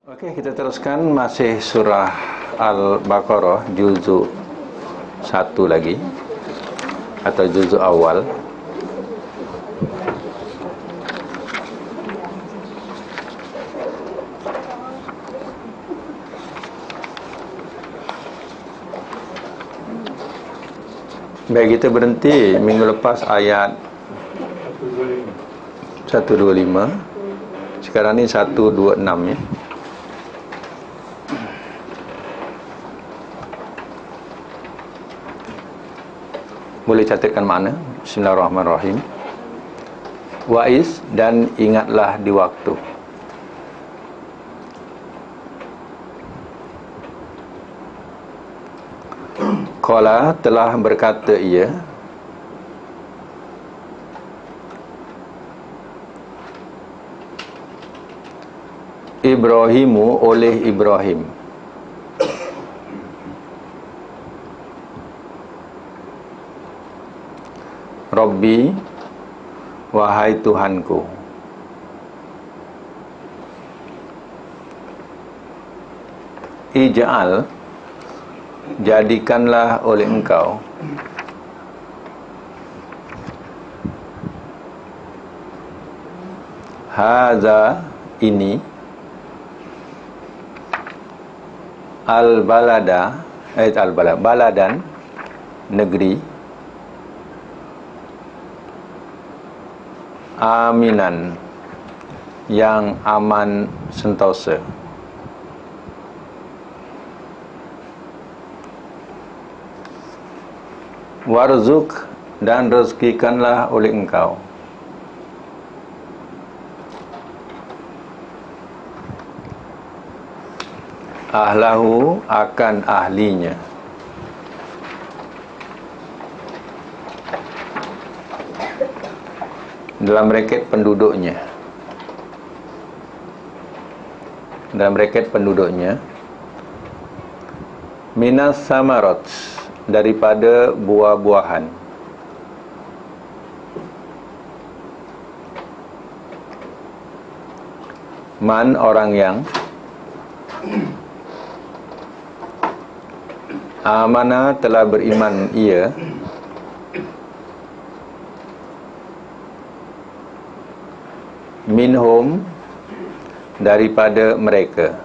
Okey, kita teruskan masih surah Al-Baqarah juzuk 1 lagi atau juzuk awal. Baik, kita berhenti minggu lepas ayat 125. Sekarang ni 126 ya. Boleh catatkan makna. Bismillahirrahmanirrahim. Wa'is, dan ingatlah di waktu. Qala, telah berkata ia, Ibrahimu, oleh Ibrahim, Rabbi, wahai Tuhanku, Ij'al, jadikanlah oleh engkau, haza, ini, al-balada, baladan, negeri, aminan, yang aman sentosa, warzuk, dan rezekikanlah oleh engkau, ahlahu, akan ahlinya, dalam braket penduduknya, minas samarat, daripada buah-buahan, man, orang yang, amana, telah beriman ia, minhum, daripada mereka,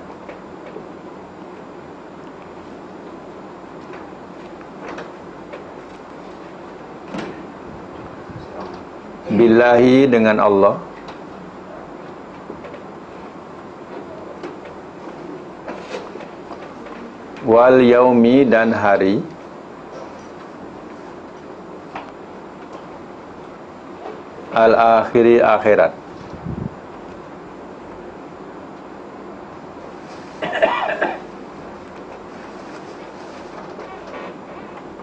billahi, dengan Allah, wal yaumi, dan hari, al-akhiri, akhirat.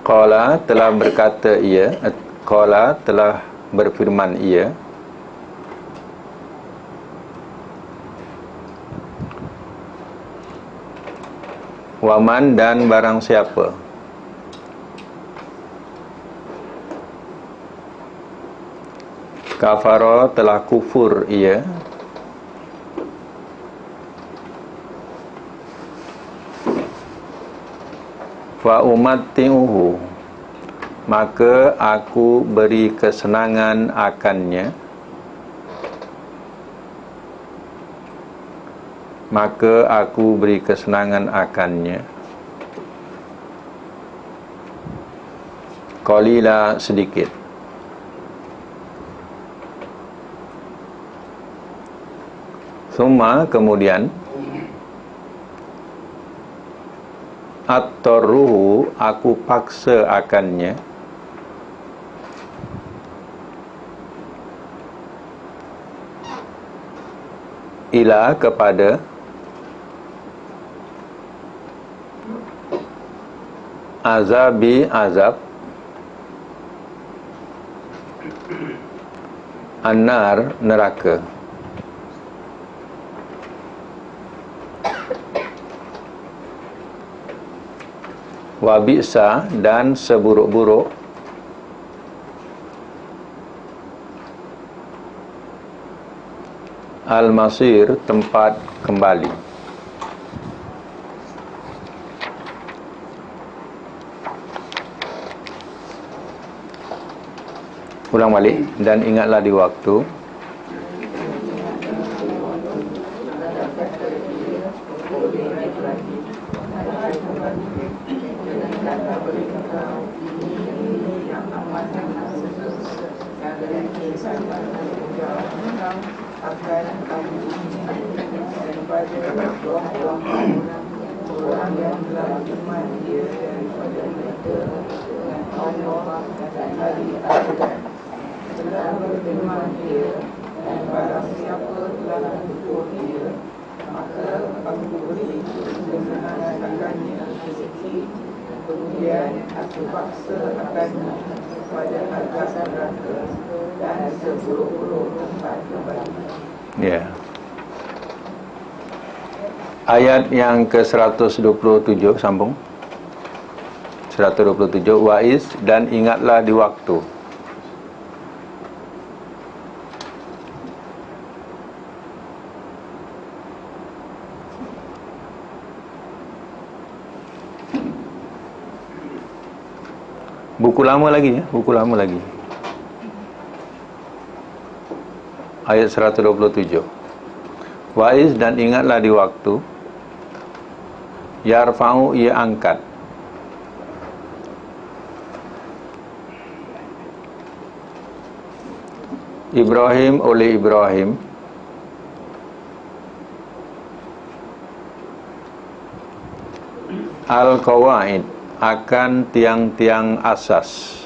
Qala, telah berkata ia, Qala, telah berfirman ia, waman, dan barang siapa, kafara, telah kufur ia, fa umatti'uhu, maka aku beri kesenangan akannya, qalila, sedikit, summa, kemudian, at-tarruhu, aku paksa akannya, ila, kepada, azabi, azab, an-nar, neraka, wa bi'sa, dan seburuk-buruk, al-masir, tempat kembali. Ulang balik. Dan ingatlah di waktu kemudian aku paksa akannya pada harga neraka dan sepuluh tempat kembali. ya. Ayat yang ke-127 sambung. 127 Wa'is dan ingatlah di waktu. Buku lama lagi ya, buku lama lagi. Ayat 127. Wa'is dan ingatlah di waktu yarfa'u ia angkat Ibrahim oleh Ibrahim al-qawaid akan tiang-tiang asas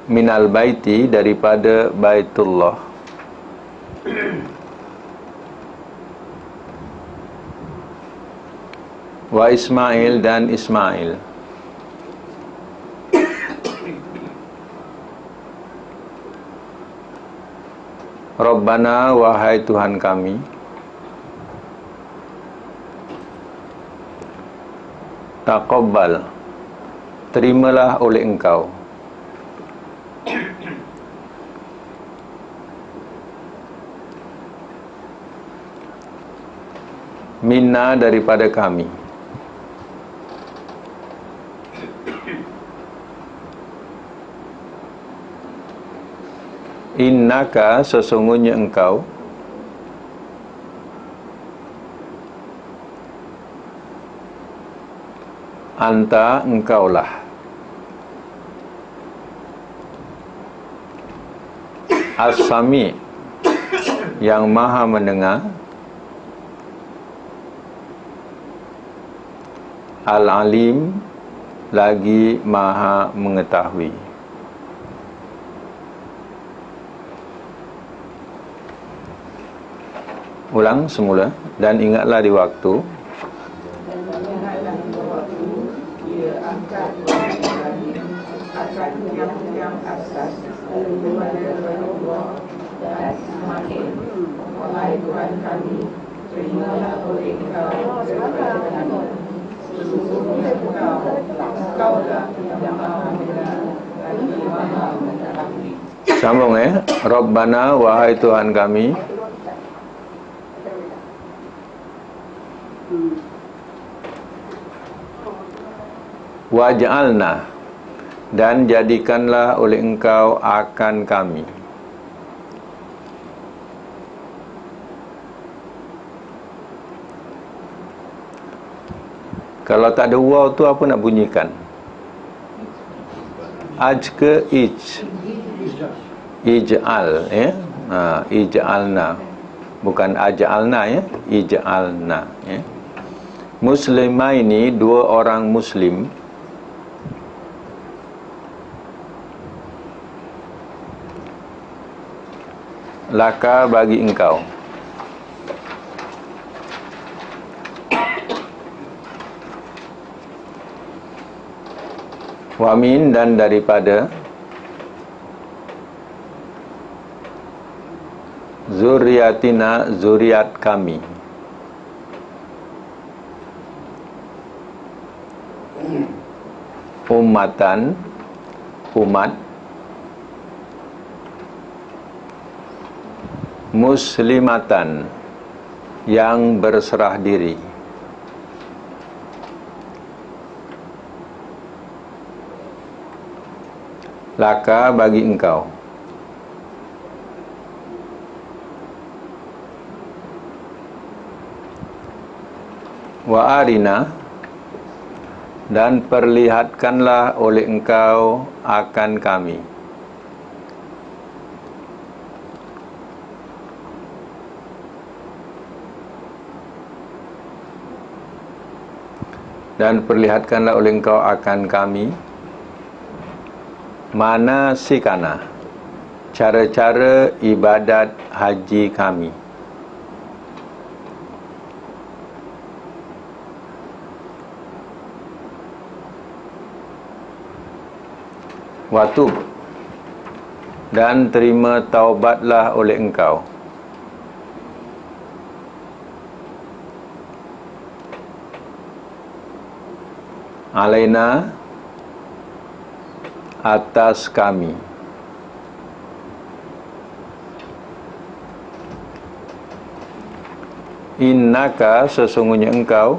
minal baiti daripada Baitullah wa Ismail dan Ismail Rabbana wahai Tuhan kami taqabbal terimalah oleh Engkau minna daripada kami innaka sesungguhnya Engkau anta Engkaulah As-Sami yang maha mendengar Al-Alim lagi maha mengetahui. Ulang semula. Dan ingatlah di waktu Wahai Tuhan kami, terimalah oleh Engkau daripada kami. Sesungguhnya Engkaulah yang maha mendengar lagi maha mengetahui. sambung Rabbana wahai Tuhan kami waj'alna dan jadikanlah oleh Engkau akan kami kalau tak ada waw tu apa nak bunyikan? Aj ke ij? Ij'al ya. Ij'alna bukan aj'alna ya, ij'alna ya. Muslimaini dua orang muslim laka bagi engkau wamin dan daripada zuriatina zuriat kami ummatan umat muslimatan yang berserah diri. Laka bagi engkau. Wa arina, dan perlihatkanlah oleh engkau akan kami. Dan perlihatkanlah oleh engkau akan kami manasikana, cara-cara ibadat haji kami. Watub, dan terima taubatlah oleh engkau. Alaina, atas kami. Innaka, sesungguhnya engkau,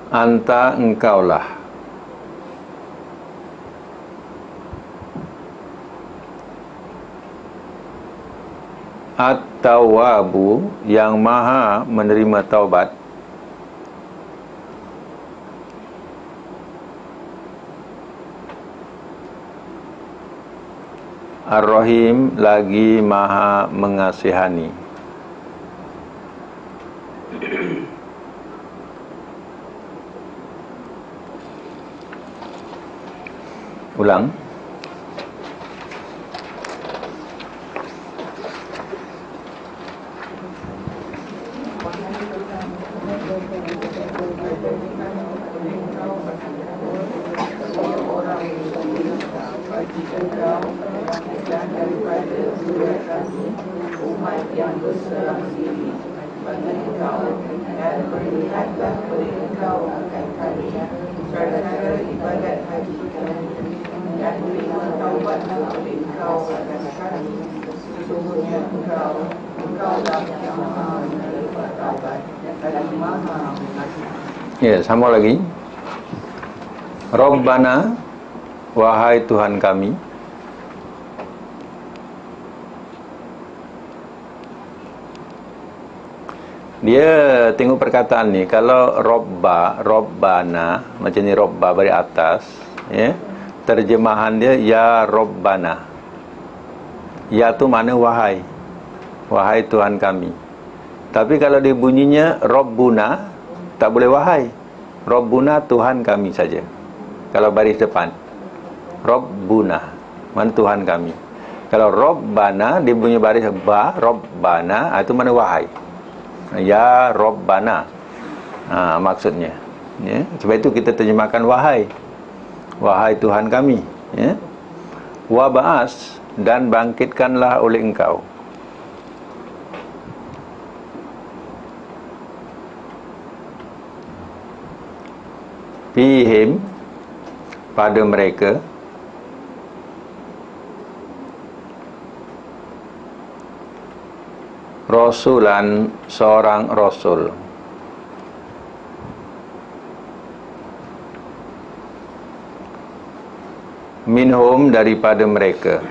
anta, engkaulah, at-tawwabu, yang maha menerima taubat, ar-rahim, lagi maha mengasihani. Ulang. Umat yang berserah diri bagi engkau, dan perlihatlah oleh engkau akan kami cara-cara ibadat haji kami, dan terima taubatlah oleh engkau akan kami. Sesungguhnya engkaulah yang maha menerima taubat dan maha mengasihani. Ya, sama lagi. Rabbana, wahai Tuhan kami. Dia tengok perkataan ni, kalau Rabbana, macam ni, Robba dari atas, ya, terjemahan dia ya Rabbana. Ya tu mana wahai, wahai Tuhan kami. Tapi kalau dia bunyinya Rabbuna, tak boleh wahai. Rabbuna, Tuhan kami saja. Kalau baris depan, Rabbuna, mana Tuhan kami. Kalau Rabbana, dia bunyi baris ba, Rabbana, itu mana wahai. Ya Rabbana, maksudnya, ya. Sebab itu kita terjemahkan wahai, wahai Tuhan kami, ya. Wa ba'as, dan bangkitkanlah oleh engkau. Fihim, pada mereka, Rasulan, seorang Rasul, minhum, daripada mereka,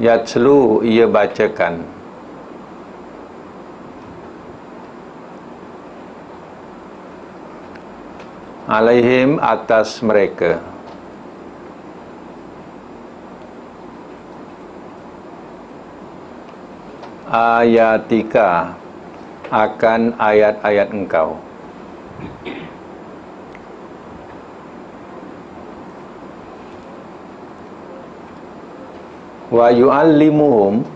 yatslu, ia bacakan, alaihim, atas mereka, ayatika, akan ayat-ayat engkau, wa yu'allimuhum,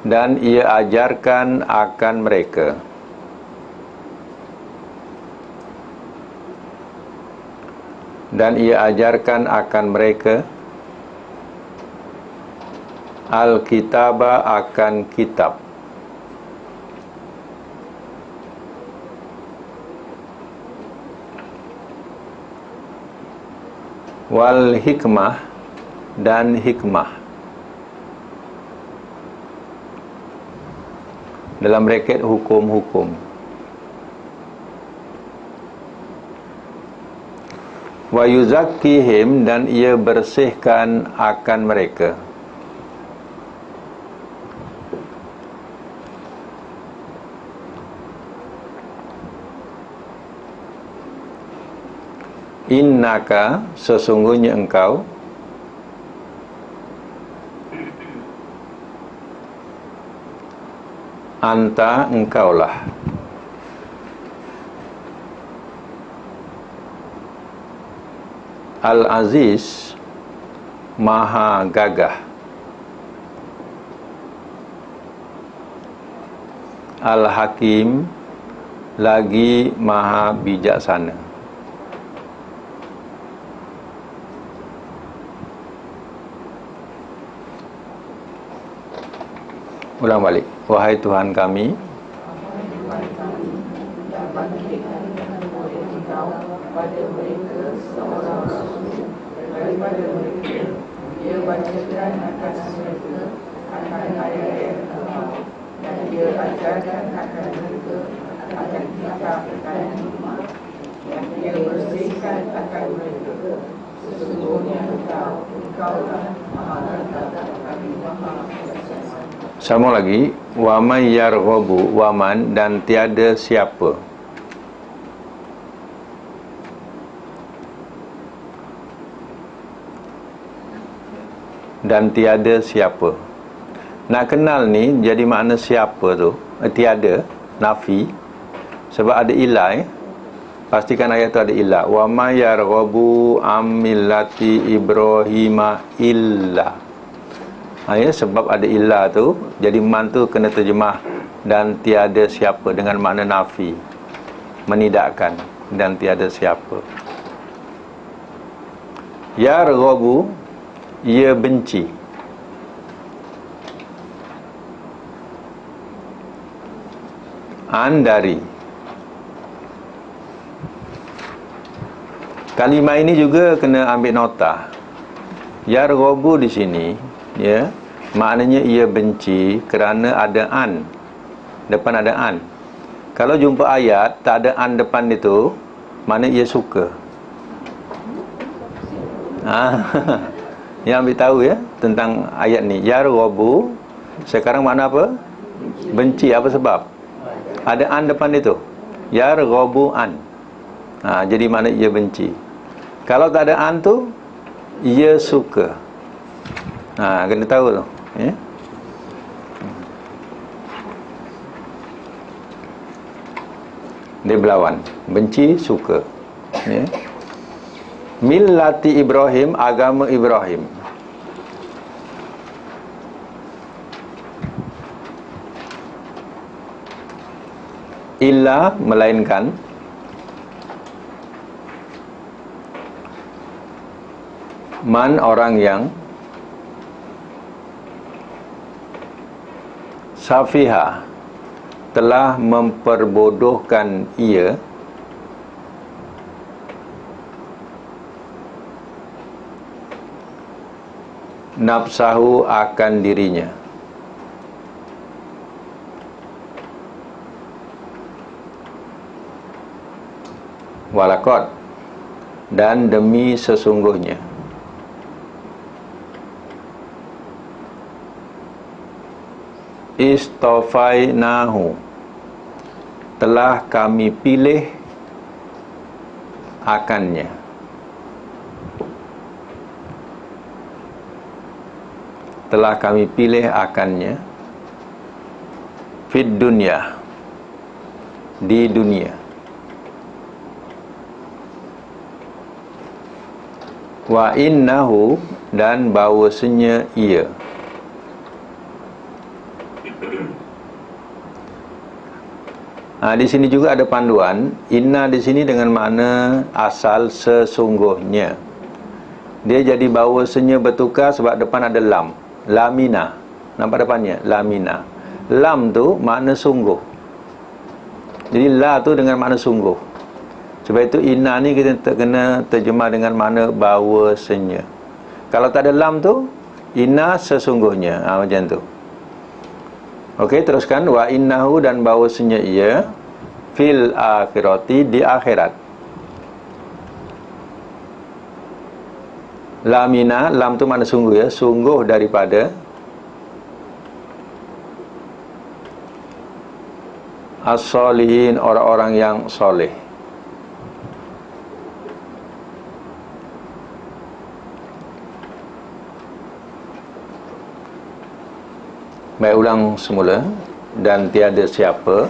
dan ia ajarkan akan mereka, dan ia ajarkan akan mereka Al-kitaba, akan kitab, wal hikmah, dan hikmah. Dalam braket hukum-hukum. Wa yuzakkihim, dan ia bersihkan akan mereka. Innaka, sesungguhnya engkau, anta, engkaulah, Al-Aziz, maha gagah, Al-Hakim, lagi maha bijaksana. Ulang balik. Wahai Tuhan kami, yang bangkitkan dengan boleh Engkau pada mereka seorang rasul daripada mereka. Dia bacakan akan mereka akan ayat-ayat Engkau, dan dia ajarkan akan mereka akan kitab dan hikmah, yang dia bersihkan akan mereka. Sesungguhnya Engkaulah maha gagah lagi maha bijaksana. sama lagi, wa may yarghabu, waman, dan tiada siapa. Dan tiada siapa. Nak kenal ni jadi makna siapa tu, tiada, nafi. Sebab ada ilah, pastikan ayat tu ada ilah. Wa may yarghabu ammillati Ibrahima illa. Ya, sebab ada ilah tu, jadi man tu kena terjemah dan tiada siapa dengan makna nafi, menidakkan, dan tiada siapa. Yarghabu, ia benci. An, dari. Kalimah ini juga kena ambil nota. Yarghabu di sini, ya, maknanya ia benci kerana ada an. Depan ada an. Kalau jumpa ayat tak ada an depan itu, makna ia suka. Yang ambil tahu ya tentang ayat ni. Yarghabu sekarang makna apa? Benci. Apa sebab? Ada an depan itu. Yarghabu an. Jadi makna ia benci. Kalau tak ada an tu, ia suka. Kena tahu tu, ya. Dia berlawan, benci, suka, ya. Millati Ibrahim, agama Ibrahim. Illa, melainkan. Man, orang yang. Safiha, telah memperbodohkan ia nafsahu, akan dirinya. Walakot, dan demi sesungguhnya. Istofainahu, telah kami pilih akannya. Telah kami pilih akannya. Fid dunya, di dunia. Wa innahu, dan bahawasanya ia. Di sini juga ada panduan. Inna di sini dengan makna asal sesungguhnya. Dia jadi bahawasanya bertukar sebab depan ada lam. Lamina. Nampak depannya? Lamina. Lam tu makna sungguh. Jadi la tu dengan makna sungguh. Sebab itu inna ni kita kena terjemah dengan makna bahawasanya. Kalau tak ada lam tu, inna sesungguhnya. Macam tu. Okey, teruskan. Wa innahu, dan bahawasanya ia fil akhirati, di akhirat. Lamina, lam tu makna sungguh ya, sungguh daripada as-solihin, orang-orang yang soleh. Baik, ulang semula. Dan tiada siapa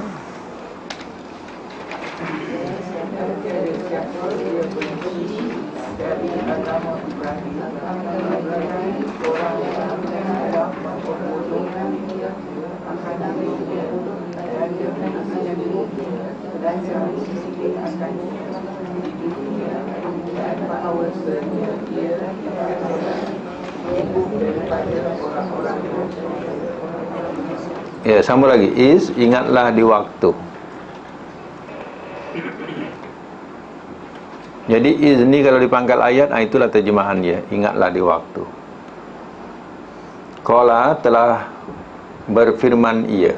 ya, sambung lagi. Is, ingatlah di waktu. Jadi is ni kalau dipangkal ayat, itulah terjemahan dia, ingatlah di waktu. Qala, telah berfirman ia,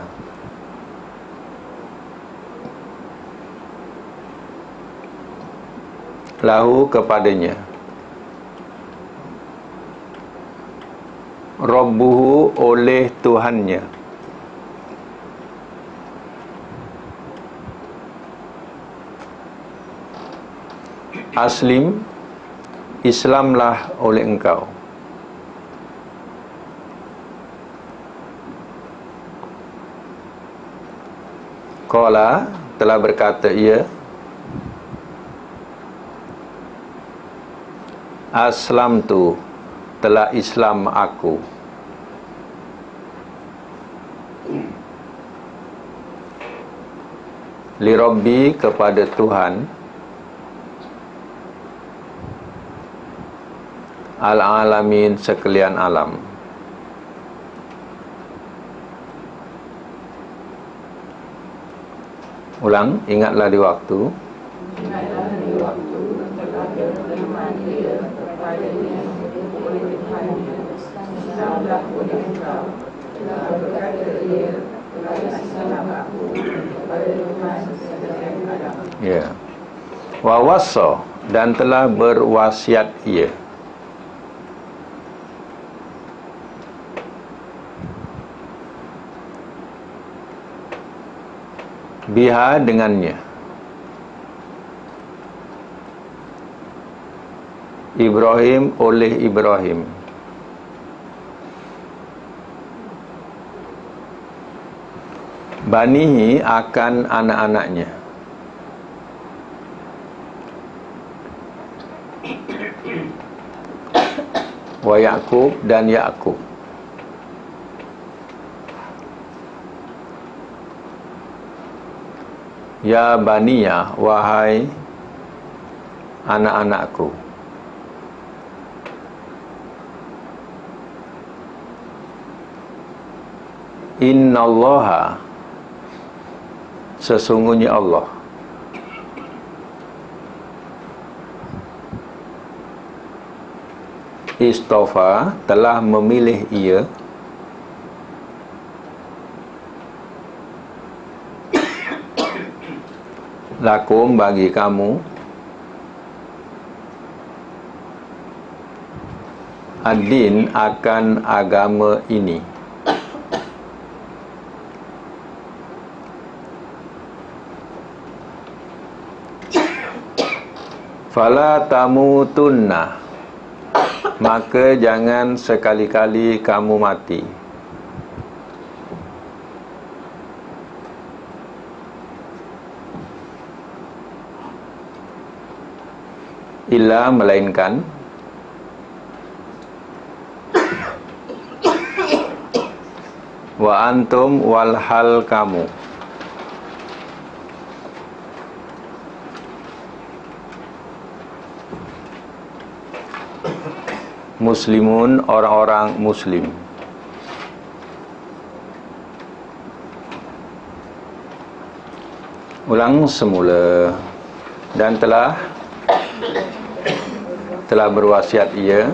lahu, kepadanya, Rabbuhu, oleh Tuhannya, aslim, Islamlah oleh engkau. Qala, telah berkata ia, aslamtu, telah Islam aku. Li Rabbi, kepada Tuhan, al-alamin, sekalian alam. Ulang, ingatlah di waktu. Ingatlah di waktu telah berfirman dia kepadanya oleh Tuhannya, Islamlah oleh engkau. Telah berkata ia, telah Islam aku kepada Tuhan sekalian alam. Ya. Wa wassa, dan telah berwasiat ia. Biha, dengannya. Ibrahim, oleh Ibrahim. Banihi, akan anak-anaknya. Wa Ya'qub, dan Ya'qub. Ya baniya, wahai anak-anakku. Innallaha, sesungguhnya Allah, istofa, telah memilih ia, lakum, bagi kamu, ad-din, akan agama ini. Fala tamutunna, maka jangan sekali-kali kamu mati. Illa, melainkan, wa antum, walhal kamu, muslimun, orang-orang muslim. Ulang semula. dan telah berwasiat ia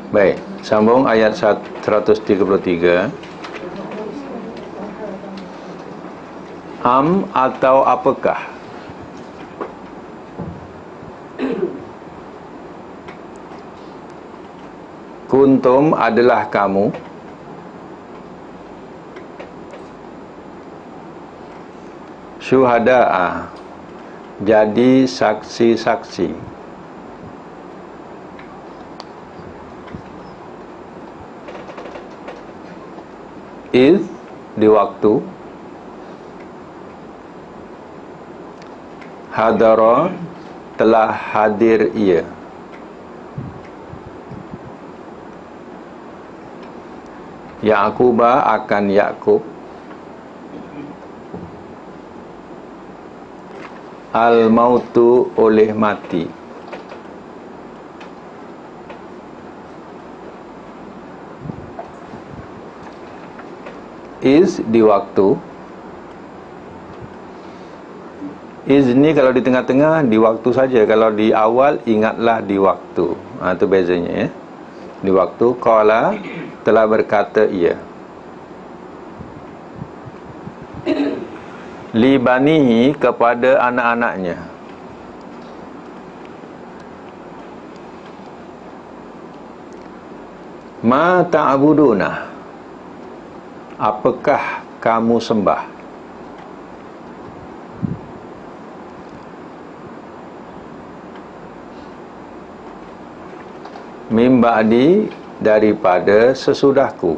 Baik, sambung ayat 133. Am atau apakah kuntum adalah kamu syuhada'a jadi saksi-saksi di waktu hadara telah hadir ia Ya'quba akan Ya'qub al-mautu oleh mati di waktu ni kalau di tengah-tengah di waktu saja, kalau di awal ingatlah di waktu. Itu bezanya ya. Di waktu qala telah berkata ia li banihi kepada anak-anaknya ma ta'buduna apakah kamu sembah min ba'di daripada sesudahku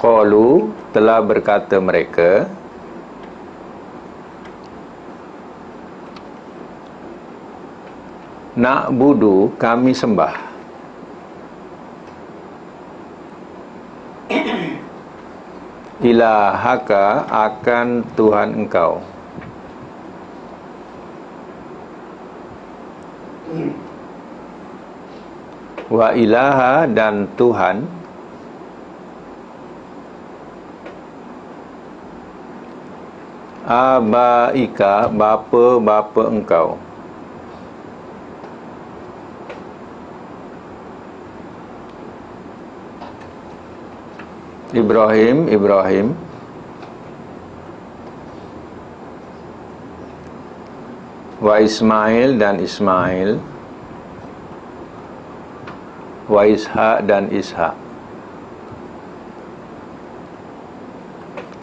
qalu telah berkata mereka na'budu kami sembah ilahaka akan Tuhan engkau wa ilaha dan Tuhan abaika bapa-bapa engkau Ibrahim wa Ismail dan Ismail wa Ishak dan Ishak.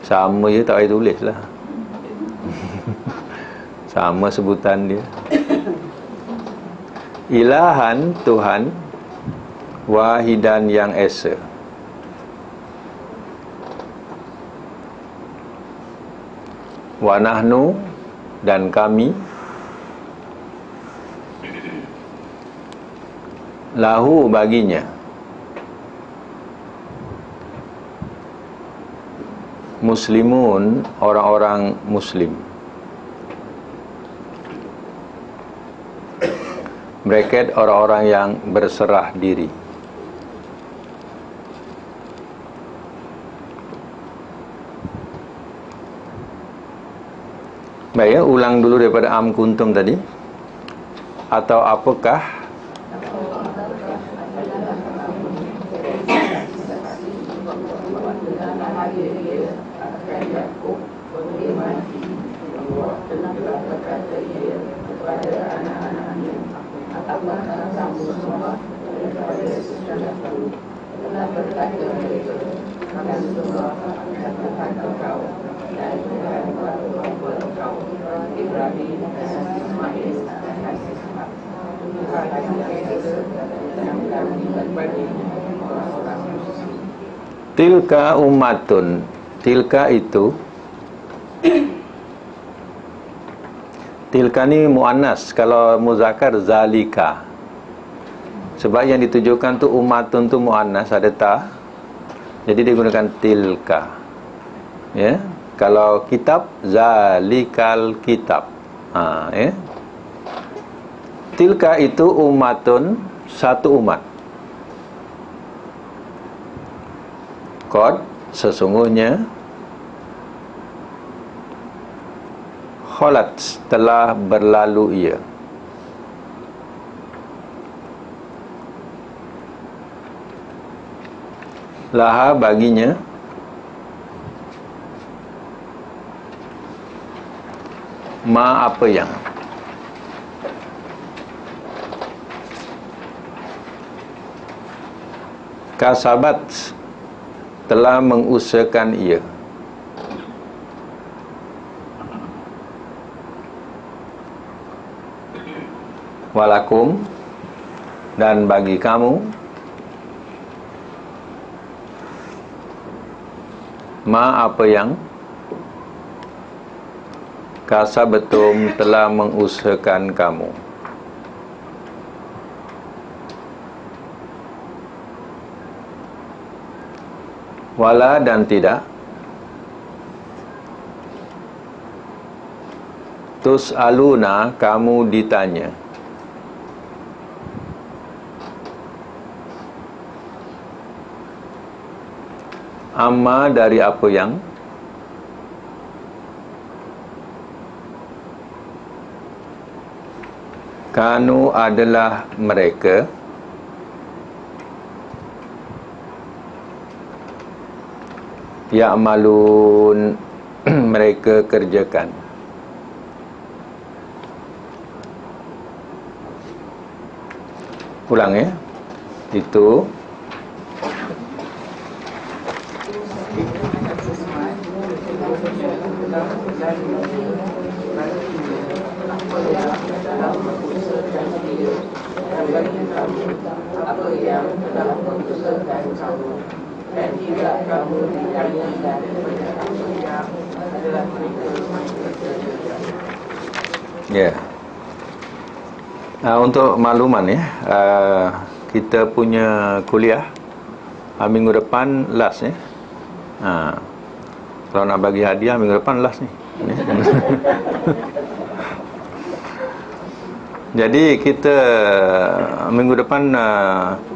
Sama je, tak payah tulis lah. Sama sebutan dia. Ilahan Tuhan wahidan yang esa wa nahnu dan kami lahu baginya muslimun orang-orang muslim bracket orang-orang yang berserah diri. Baik ya, ulang dulu daripada am kuntum tadi. Atau apakah tilka ummatun, tilka itu Tilka ni muannas, kalau muzakkar zalika. Sebab yang ditujukan tu ummatun tu muannas, ada ta. Jadi digunakan tilka. Ya. Kalau kitab, zalikal kitab. Ya. Tilka itu ummatun, satu umat. Qad, sesungguhnya, khalat, telah berlalu ia. Laha, baginya, ma, apa yang, kasabat, telah mengusahakan ia. Walakum, dan bagi kamu, ma, apa yang, kasabatum, telah mengusahakan kamu. Wala, dan tidak, tus'aluna, kamu ditanya. Amma, dari apa yang, kanu, adalah mereka, ya'malun, mereka kerjakan. Ulang ya. Itu apa yang telah mengusahakan kamu, dan tidak kamu ditanya daripada apa yang adalah mereka kerjakan. ya. Untuk makluman ya, kita punya kuliah minggu depan last ya. Kalau nak bagi hadiah minggu depan last ni. Jadi kita minggu depan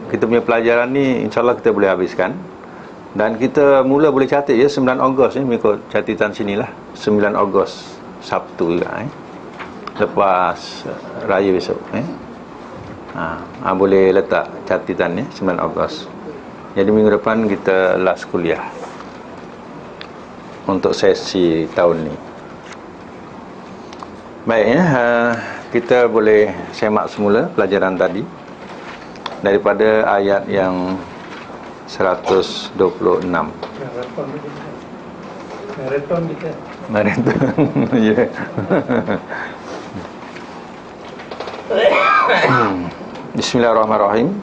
kita punya pelajaran ni insyaAllah kita boleh habiskan. Dan kita mula boleh catat ya 9 Ogos ni, mengikut catatan sinilah. 9 Ogos Sabtu juga lepas raya besok boleh letak catatan ya 9 Ogos. Jadi minggu depan kita last kuliah untuk sesi tahun ni. Baik ya, kita boleh semak semula pelajaran tadi daripada ayat yang 126. Marathon kita. Marathon. Ya. Bismillahirrahmanirrahim.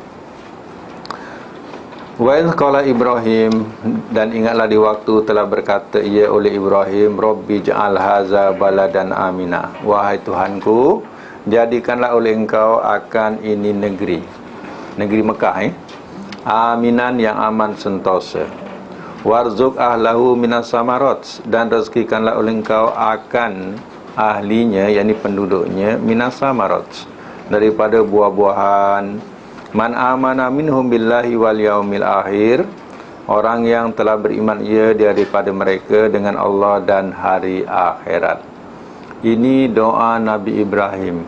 Wa idh qala Ibrahim, dan ingatlah di waktu telah berkata ia oleh Ibrahim, Rabbi ja'al haza baladan amina, wahai Tuhanku, jadikanlah oleh engkau akan ini negeri Mekah aminan, yang aman sentosa. Warzuq ahlahu minas samarat, dan rezekikanlah oleh engkau akan ahlinya, yakni penduduknya, minas samarat, daripada buah-buahan. Man amana minhum billahi wal yaumil akhir, orang yang telah beriman ia daripada mereka dengan Allah dan hari akhirat. Ini doa Nabi Ibrahim.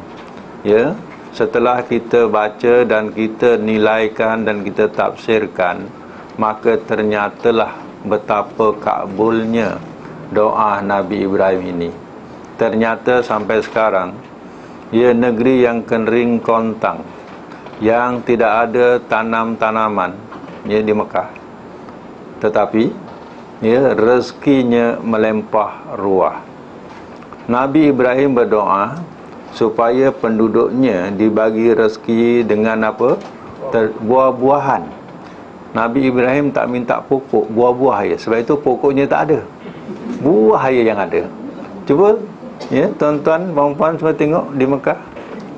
Ya, setelah kita baca dan kita nilaikan dan kita tafsirkan, maka ternyatalah betapa kabulnya doa Nabi Ibrahim ini. Ternyata sampai sekarang ia negeri yang kering kontang, yang tidak ada tanam-tanaman ya di Mekah, tetapi ya rezekinya melimpah ruah. Nabi Ibrahim berdoa supaya penduduknya dibagi rezeki dengan apa? Buah-buahan. Nabi Ibrahim tak minta pokok, buah-buah ya. Sebab itu pokoknya tak ada, buah ya yang ada. Cuba Ya, tuan-tuan, puan-puan semua tengok di Mekah.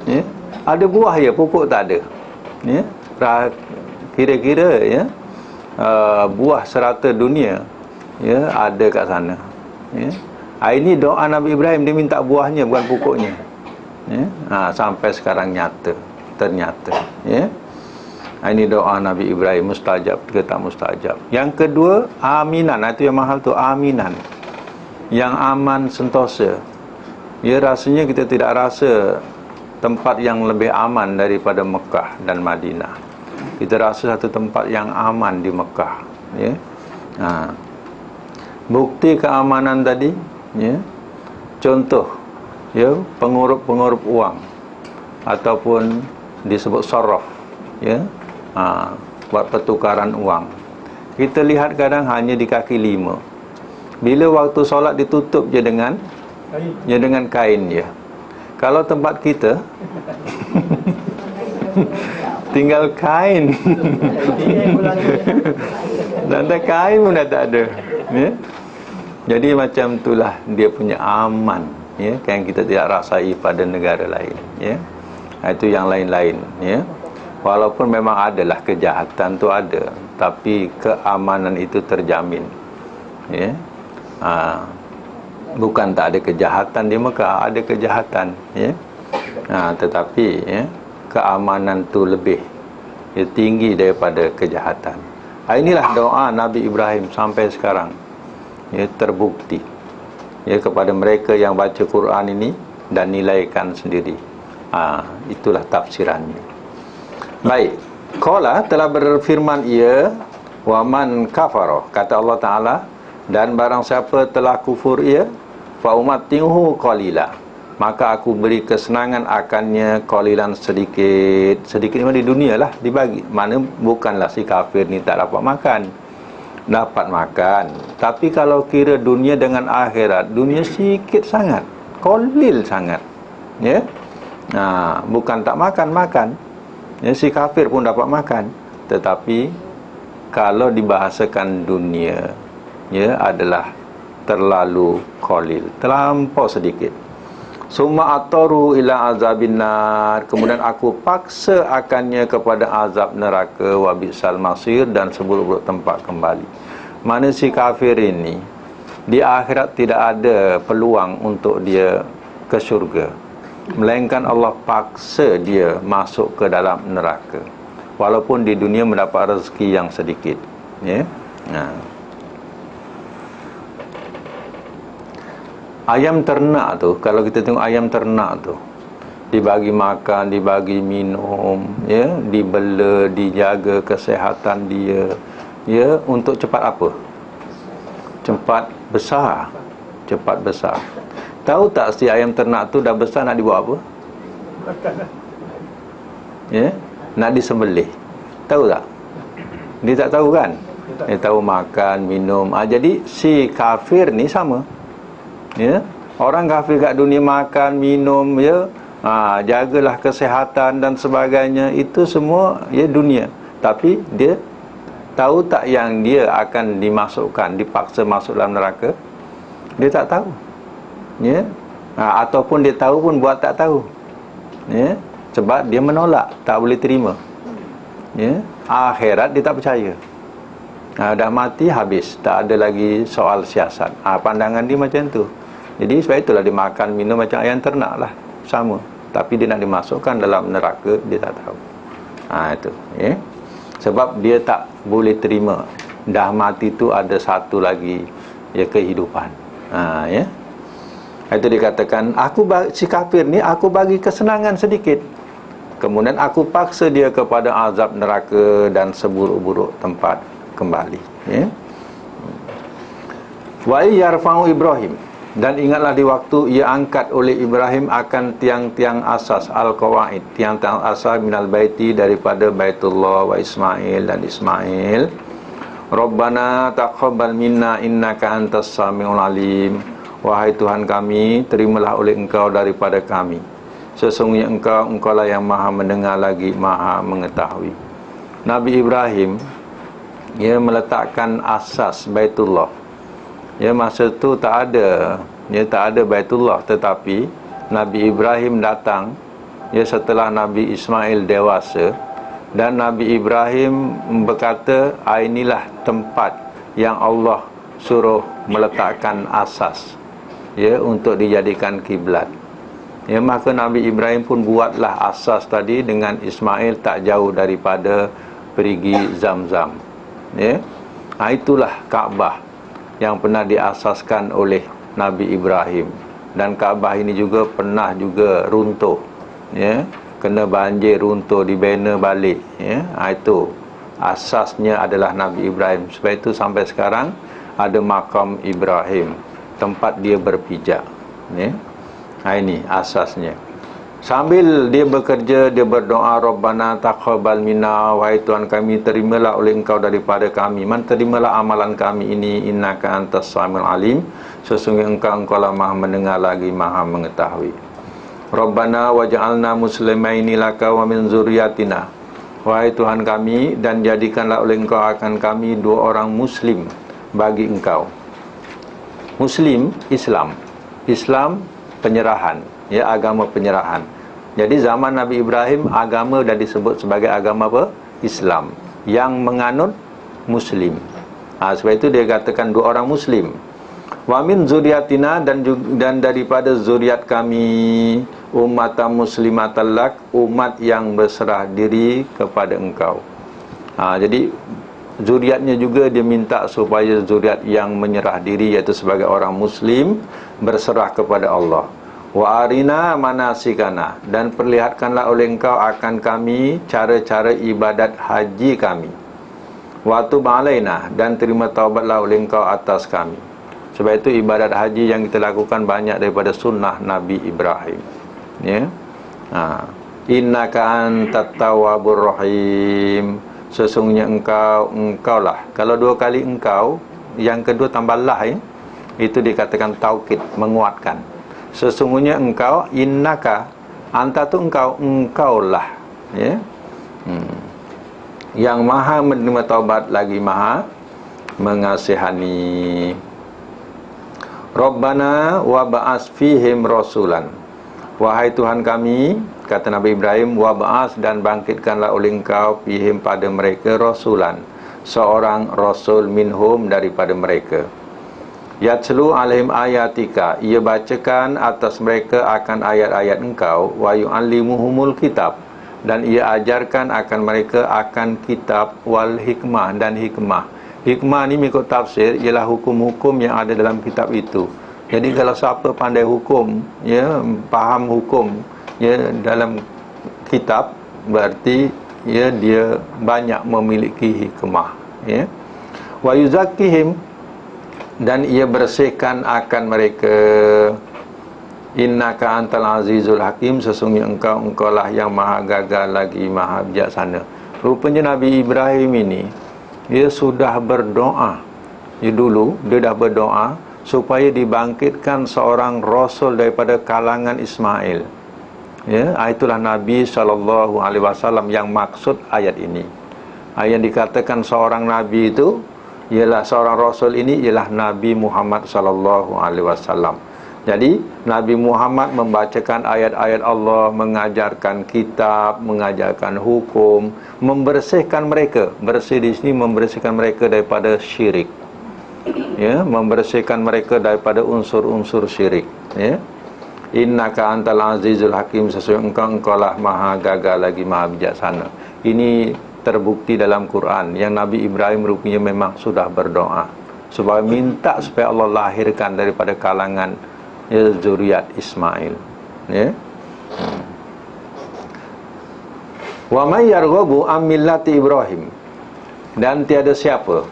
Ya. Ada buah ya, pupuk tak ada. Ya. Kira-kira ya, buah serata dunia ya ada kat sana. Ya. Ini doa Nabi Ibrahim, dia minta buahnya bukan pupuknya. Ya. Sampai sekarang nyata, ternyata. Ya. Ini doa Nabi Ibrahim, mustajab ke tak mustajab. Yang kedua, aminan. Itu yang mahal tu, aminan. Yang aman sentosa. Ya, rasanya kita tidak rasa tempat yang lebih aman daripada Mekah dan Madinah. Kita rasa satu tempat yang aman di Mekah. Ya. Bukti keamanan tadi, ya. Contoh, ya, pengurup-pengurup uang ataupun disebut saraf, ya. Buat pertukaran uang. Kita lihat kadang hanya di kaki lima. Bila waktu solat ditutup je dengan kain je. Kalau tempat kita tinggal kain. Dan ada kain pun dah tak ada. Ya? Jadi macam itulah dia punya aman, ya, yang kita tidak rasai pada negara lain. Ya? Itu yang lain-lain. Ya? Walaupun memang adalah kejahatan tu ada, tapi keamanan itu terjamin. Ya? Bukan tak ada kejahatan di Mekah, ada kejahatan. Ya? Tetapi ya, keamanan tu lebih tinggi daripada kejahatan. Inilah doa Nabi Ibrahim sampai sekarang, ya, terbukti, ya, kepada mereka yang baca Quran ini dan nilaikan sendiri. Itulah tafsirannya. Baik, qala telah berfirman ia, wa man kafara, kata Allah Ta'ala, dan barang siapa telah kufur ia, fa umattihu qalila, maka aku beri kesenangan akannya qalilan sedikit. Sedikit ni di dunia lah dibagi. Mana bukanlah si kafir ni tak dapat makan, dapat makan. Tapi kalau kira dunia dengan akhirat, dunia sikit sangat, qalil sangat. Ya. Bukan tak makan. Ya, si kafir pun dapat makan. Tetapi kalau dibahasakan dunia, ya, adalah terlalu qalil, terlampau sedikit. Summa ataru ila azabin nar, kemudian aku paksa akannya kepada azab neraka, wa bisal masir, dan seburuk-buruk tempat kembali. Mana si kafir ini di akhirat tidak ada peluang untuk dia ke syurga, melainkan Allah paksa dia masuk ke dalam neraka, walaupun di dunia mendapat rezeki yang sedikit. Ya. Ayam ternak tu, kalau kita tengok ayam ternak tu, dibagi makan, dibagi minum, ya, dibela, dijaga kesihatan dia, ya, untuk cepat apa? Cepat besar. Cepat besar. Tahu tak si ayam ternak tu dah besar nak dibuat apa? Ya, nak disembelih. Tahu tak? Dia tak tahu kan? Dia tahu makan, minum. Jadi si kafir ni sama. Ya, orang kafir kat dunia makan, minum, ya, jagalah kesihatan dan sebagainya, itu semua ya dunia. Tapi dia tahu tak yang dia akan dimasukkan, dipaksa masuk dalam neraka? Dia tak tahu. Ya. Ataupun dia tahu pun buat tak tahu. Ya, sebab dia menolak, tak boleh terima. Ya, akhirat dia tak percaya. Dah mati habis, tak ada lagi soal siasat. Pandangan dia macam tu. Jadi sebab itulah dia makan, minum macam ayam ternak lah, sama. Tapi dia nak dimasukkan dalam neraka, dia tak tahu. Itu, ya. Sebab dia tak boleh terima dah mati tu ada satu lagi, ya, kehidupan. Ya. Itu dikatakan, si kafir ni aku bagi kesenangan sedikit, kemudian aku paksa dia kepada azab neraka dan seburuk-buruk tempat kembali. Ya. Wa yarfa'u Ibrahim, dan ingatlah di waktu ia angkat oleh Ibrahim akan tiang-tiang asas al-qawaid, tiang-tiang asas minal baiti, daripada Baitullah, wa Ismail, dan Ismail. Rabbana taqabbal minna innaka antas samiul alim, wahai Tuhan kami, terimalah oleh Engkau daripada kami, sesungguhnya Engkau lah yang maha mendengar lagi maha mengetahui. Nabi Ibrahim, ia meletakkan asas Baitullah. Ya, masa tu tak ada ya, tak ada Baitullah, tetapi Nabi Ibrahim datang ya setelah Nabi Ismail dewasa, dan Nabi Ibrahim berkata, inilah tempat yang Allah suruh meletakkan asas ya untuk dijadikan kiblat. Ya, maka Nabi Ibrahim pun buatlah asas tadi dengan Ismail tak jauh daripada perigi Zamzam. Ya. Itulah Kaabah yang pernah diasaskan oleh Nabi Ibrahim, dan Kaabah ini juga pernah juga runtuh. Ya, kena banjir, runtuh, dibina balik. Ya, itu asasnya adalah Nabi Ibrahim. Sebab itu sampai sekarang ada makam Ibrahim, tempat dia berpijak. Ya. Ini asasnya. Sambil dia bekerja, dia berdoa, Rabbana taqabbal minna, wahai Tuhan kami, terimalah oleh Engkau daripada kami, terimalah amalan kami ini, innaka antas samiul alim, sesungguhnya Engkau lah Maha mendengar lagi Maha mengetahui. Rabbana waj'alna muslimaini laka wa min zurriyatina, wahai Tuhan kami, dan jadikanlah oleh Engkau akan kami dua orang muslim bagi Engkau. Muslim, Islam. Islam, penyerahan, ya, agama penyerahan. Jadi zaman Nabi Ibrahim agama dah disebut sebagai agama apa? Islam, yang menganut Muslim. Sebab itu dia katakan dua orang Muslim. Wa min zuriyatina, dan daripada zuriat kami, ummatan muslimatan lak, umat yang berserah diri kepada Engkau. Jadi zuriatnya juga dia minta supaya zuriat yang menyerah diri, iaitu sebagai orang Muslim, berserah kepada Allah. Wa arina manasikana, dan perlihatkanlah oleh Engkau akan kami cara-cara ibadat haji kami. Wa tub alaina, dan terima taubatlah oleh Engkau atas kami. Sebab itu ibadat haji yang kita lakukan banyak daripada sunnah Nabi Ibrahim. Ya. Innaka antat tawwabur rahim, sesungguhnya engkau lah. Kalau dua kali engkau, yang kedua tambah lah, ya, itu dikatakan taukid, menguatkan. Sesungguhnya engkau, innaka, anta tu engkau lah, ya. Yang maha menerima taubat lagi maha mengasihani. Rabbana wa ba'as fihim rasulan, wahai Tuhan kami, kata Nabi Ibrahim, wa ba'as, dan bangkitkanlah oleh Engkau fihim pada mereka rasulan, seorang rasul minhum daripada mereka. Yatslu alaihim ayatika, ia bacakan atas mereka akan ayat-ayat Engkau, wa yu'allimuhumul kitab, dan ia ajarkan akan mereka akan kitab, wal hikmah, dan hikmah. Hikmah ni mengikut tafsir ialah hukum-hukum yang ada dalam kitab itu. Jadi kalau siapa pandai hukum, ya, faham hukum, ya, dalam kitab, berarti ya dia banyak memiliki hikmah, ya. Wa yuzakkihim, dan ia bersihkan akan mereka. Innaka antal azizul hakim, sesungguhnya engkau lah yang maha gagah lagi maha bijaksana. Rupanya Nabi Ibrahim ini, dia sudah berdoa. Dulu dia dah berdoa supaya dibangkitkan seorang rasul daripada kalangan Ismail. Ya, itulah Nabi SAW yang maksud ayat ini. Yang dikatakan seorang nabi itu ialah seorang rasul, ini ialah Nabi Muhammad SAW. Jadi Nabi Muhammad membacakan ayat-ayat Allah, mengajarkan kitab, mengajarkan hukum, membersihkan mereka. Bersih di sini membersihkan mereka daripada syirik. Ya, membersihkan mereka daripada unsur-unsur syirik. Ya. Innaka antal azizul hakim, sesungguhnya engkau lah maha gagah lagi maha bijaksana. Ini terbukti dalam Quran yang Nabi Ibrahim rupanya memang sudah berdoa supaya minta supaya Allah lahirkan daripada kalangan, ya, zuriat Ismail. Ya. Wa may yarghabu am millati Ibrahim, dan tiada siapa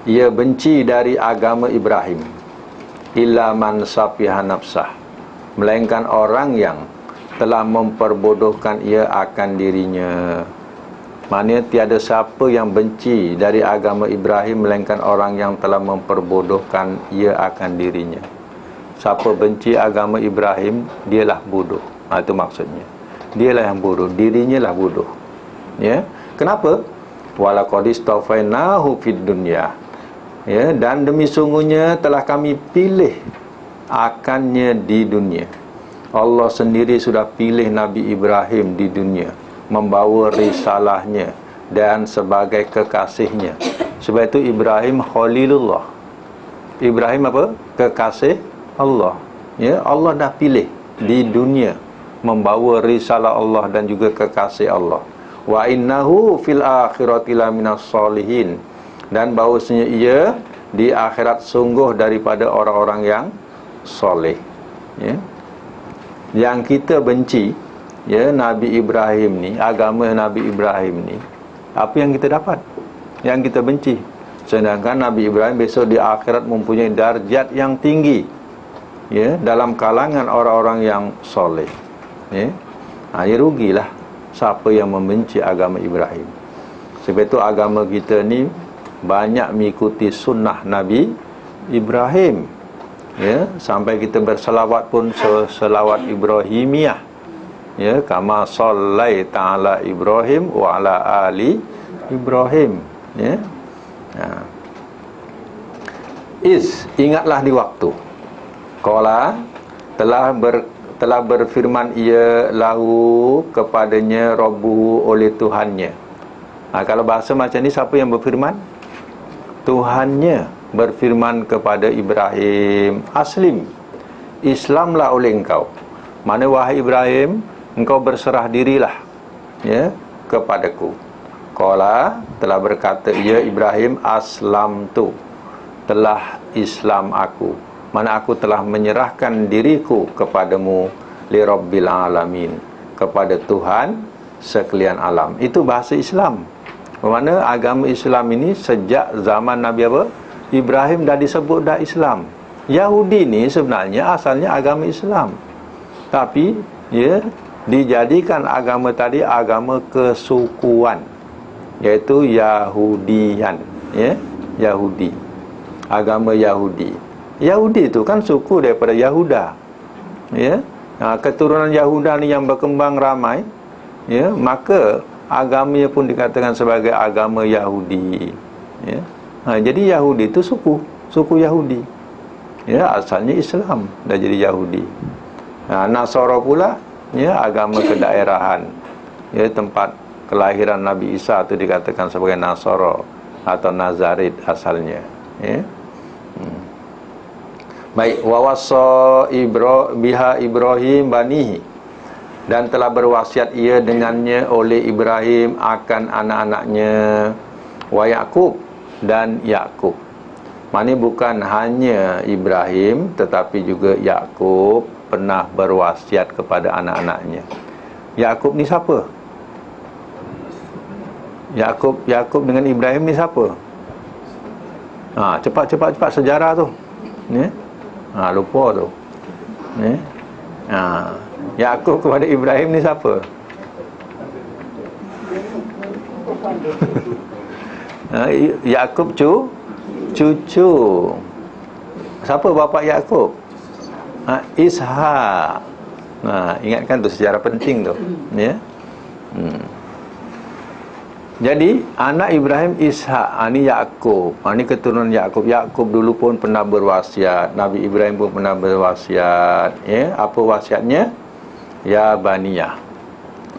ia benci dari agama Ibrahim, illa man safiha nafsah, melainkan orang yang telah memperbodohkan ia akan dirinya. Maknanya tiada siapa yang benci dari agama Ibrahim melainkan orang yang telah memperbodohkan ia akan dirinya. Siapa benci agama Ibrahim, dialah bodoh. Itu maksudnya. Dialah yang bodoh, dirinya lah bodoh. Ya. Kenapa? Walaqad istafainahu fid dunya. Ya, dan demi sungguhnya telah kami pilih akannya di dunia. Allah sendiri sudah pilih Nabi Ibrahim di dunia, membawa risalahnya dan sebagai kekasihnya. Sebab itu Ibrahim Khalilullah. Ibrahim apa? Kekasih Allah. Ya, Allah dah pilih di dunia, membawa risalah Allah dan juga kekasih Allah. Wa innahu fil akhirati laminas solihin. Dan bahawasanya ia di akhirat sungguh daripada orang-orang yang soleh. Ya. Yang kita benci, ya, Nabi Ibrahim ni, agama Nabi Ibrahim ni, apa yang kita dapat? Yang kita benci. Sedangkan Nabi Ibrahim besok di akhirat mempunyai darjat yang tinggi, ya, dalam kalangan orang-orang yang soleh. Ya, ya rugilah siapa yang membenci agama Ibrahim. Sebab itu agama kita ni banyak mengikuti sunnah Nabi Ibrahim. Ya, sampai kita berselawat pun selawat Ibrahimiyah. Ya, kama shallaita ala Ibrahim wa ala ali Ibrahim. Ya. Ingatlah di waktu. Qala telah berfirman ia lahu kepadanya Rabbuhu oleh Tuhannya. Kalau bahasa macam ni, siapa yang berfirman? Tuhannya berfirman kepada Ibrahim, aslim, Islamlah oleh engkau. Mana wahai Ibrahim, engkau berserah dirilah, ya, kepadaku. Qala telah berkata ia Ibrahim, aslamtu, telah Islam aku. Mana aku telah menyerahkan diriku kepadamu, li rabbil alamin, kepada Tuhan sekalian alam. Itu bahasa Islam. Bermakna agama Islam ini sejak zaman Nabi apa? Ibrahim dah disebut dah Islam. Yahudi ni sebenarnya asalnya agama Islam, tapi ya dijadikan agama tadi agama kesukuan, iaitu Yahudian. Ya, Yahudi, agama Yahudi. Yahudi itu kan suku daripada Yahuda. Ya, keturunan Yahuda ni yang berkembang ramai. Ya, maka agamanya pun dikatakan sebagai agama Yahudi. Ya. Jadi Yahudi itu suku Yahudi. Ya, asalnya Islam dah jadi Yahudi. Nasara pula, ya, agama kedaerahan. Ya, tempat kelahiran Nabi Isa itu dikatakan sebagai Nasara atau Nazaret asalnya. Ya. Baik, wa wassa biha Ibrahim banihi, dan telah berwasiat ia dengannya oleh Ibrahim akan anak-anaknya, wa Yaqub, dan Yakub. Maksudnya bukan hanya Ibrahim, tetapi juga Yakub pernah berwasiat kepada anak-anaknya. Yakub ni siapa? Yakub dengan Ibrahim ni siapa? Cepat sejarah tu. Ya? Lupa tu. Ya? Yakub kepada Ibrahim ni siapa? Yakub cucu. Siapa bapa Yakub? Ishak. Ingatkan tu sejarah penting tu. Ya. Jadi anak Ibrahim Ishak, ni Yakub. Ni keturunan Yakub. Yakub dulu pun pernah berwasiat, Nabi Ibrahim pun pernah berwasiat. Ya, apa wasiatnya? Ya baniyah,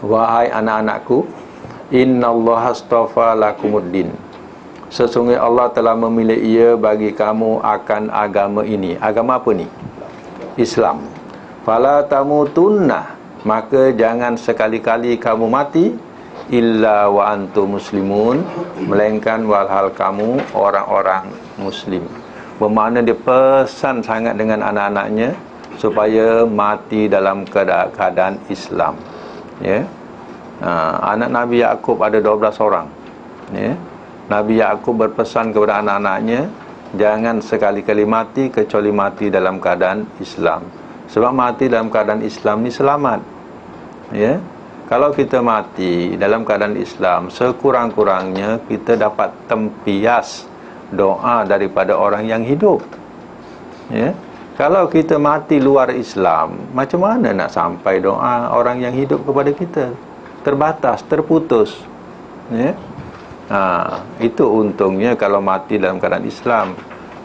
wahai anak-anakku, innallaha astafa lakumuddin, sesungguhnya Allah telah memilih ia bagi kamu akan agama ini. Agama apa ni? Islam. Fala tamutunna, maka jangan sekali-kali kamu mati, illa wa antum muslimun, melainkan walhal kamu orang-orang muslim. Bermakna dia pesan sangat dengan anak-anaknya supaya mati dalam keadaan Islam. Ya. Anak Nabi Yakub ada 12 orang. Ya. Nabi Yakub berpesan kepada anak-anaknya, jangan sekali-kali mati kecuali mati dalam keadaan Islam. Sebab mati dalam keadaan Islam ni selamat. Ya. Kalau kita mati dalam keadaan Islam, sekurang-kurangnya kita dapat tempias doa daripada orang yang hidup. Ya. Kalau kita mati luar Islam, macam mana nak sampai doa orang yang hidup kepada kita? Terbatas, terputus. Ya. Itu untungnya kalau mati dalam keadaan Islam.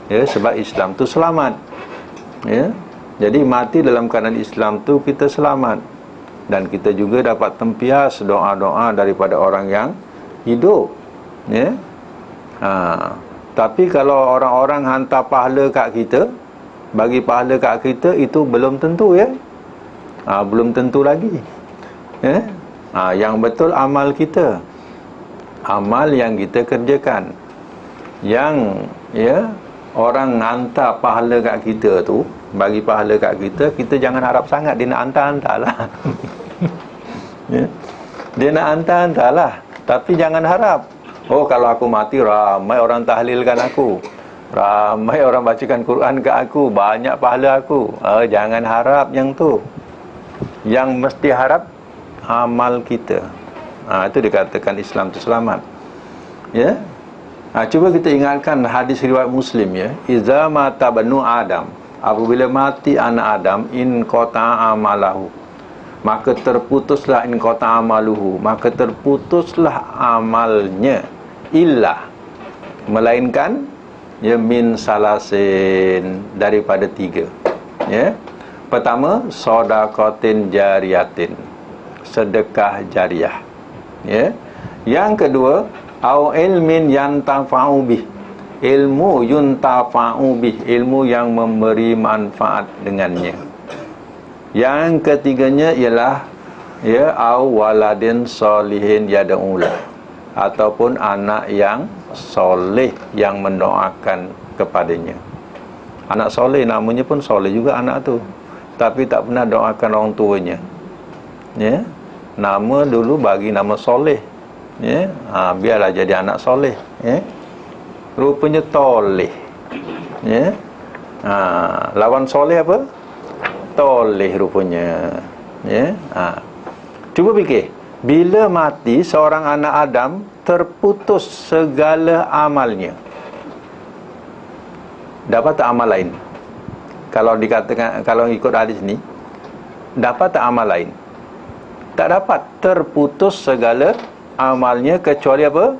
Ya, sebab Islam tu selamat. Ya. Jadi mati dalam keadaan Islam tu kita selamat, dan kita juga dapat tempias doa-doa daripada orang yang hidup, ya. Tapi kalau orang-orang hantar pahala kat kita, bagi pahala kat kita, itu belum tentu, ya. Belum tentu lagi, ya. Yang betul amal kita, amal yang kita kerjakan. Yang, ya, orang hantar pahala kat kita tu, bagi pahala kat kita, kita jangan harap sangat dia nak hantar-hantar lah. Ya. Dia nak hantar-hantar lah, tapi jangan harap, oh kalau aku mati ramai orang tahlilkan aku, ramai orang bacakan Quran kat aku, banyak pahala aku. Jangan harap yang tu. Yang mesti harap amal kita. Itu dikatakan Islam tu selamat, ya. Cuba kita ingatkan hadis riwayat Muslim, ya. Iza mata banu Adam, apabila mati anak Adam, in qata'a amalahu, maka terputuslah, in qata'a amaluhu, maka terputuslah amalnya, illa, melainkan, ya, min salasin, daripada 3, ya. Pertama, sedaqatin jariyatin, sedekah jariah, ya. Yang kedua, au ilmin yantafa'u bih, ilmu yuntafa'u bih, ilmu yang memberi manfaat dengannya. Yang ketiganya ialah, ya, au waladin solihin yad'ulah, ataupun anak yang soleh yang mendoakan kepadanya. Anak soleh, namanya pun soleh juga anak tu, tapi tak pernah doakan orang tuanya, ya. Nama dulu bagi nama soleh, ya. Biarlah jadi anak soleh, ya. Rupanya toleh, ya. Lawan soleh apa? Toleh rupanya, ya. Cuba fikir, bila mati seorang anak Adam, terputus segala amalnya. Dapat tak amal lain? Kalau dikatakan, kalau ikut hadis ni, dapat tak amal lain? Tak dapat. Terputus segala amalnya, kecuali apa?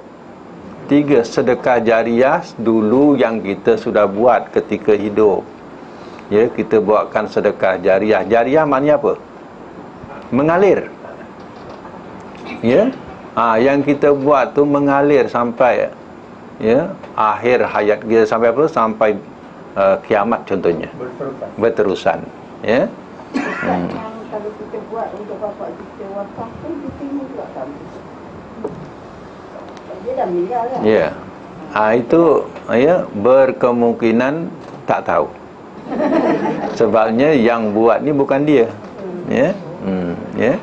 3, sedekah jariah dulu yang kita sudah buat ketika hidup, ya. Kita buatkan sedekah jariah. Jariah maknanya apa? Mengalir, ya. Yang kita buat tu mengalir sampai, ya, akhir hayat kita, sampai apa? Sampai kiamat contohnya, berterusan, ya. Kalau kita buat untuk bapak kita wakaf pun kita juga kan. Dia dah meninggal kan? Ya. Itu, ya, berkemungkinan tak tahu. Sebabnya yang buat ni bukan dia, ya. Ya.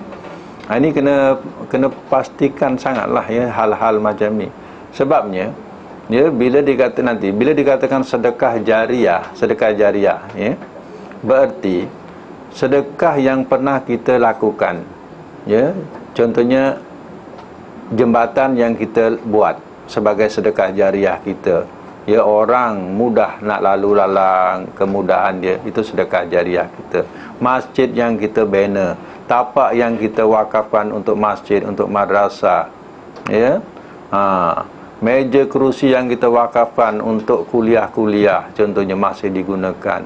Ini kena pastikan sangatlah, ya, hal-hal macam ni. Sebabnya, ya, bila dikatakan sedekah jariah, ya, berarti sedekah yang pernah kita lakukan, ya. Contohnya jembatan yang kita buat sebagai sedekah jariah kita, ya. Orang mudah nak lalu lalang, kemudahan dia, itu sedekah jariah kita. Masjid yang kita bina, tapak yang kita wakafkan untuk masjid, untuk madrasah, ya. Meja kerusi yang kita wakafkan untuk kuliah-kuliah, contohnya masih digunakan,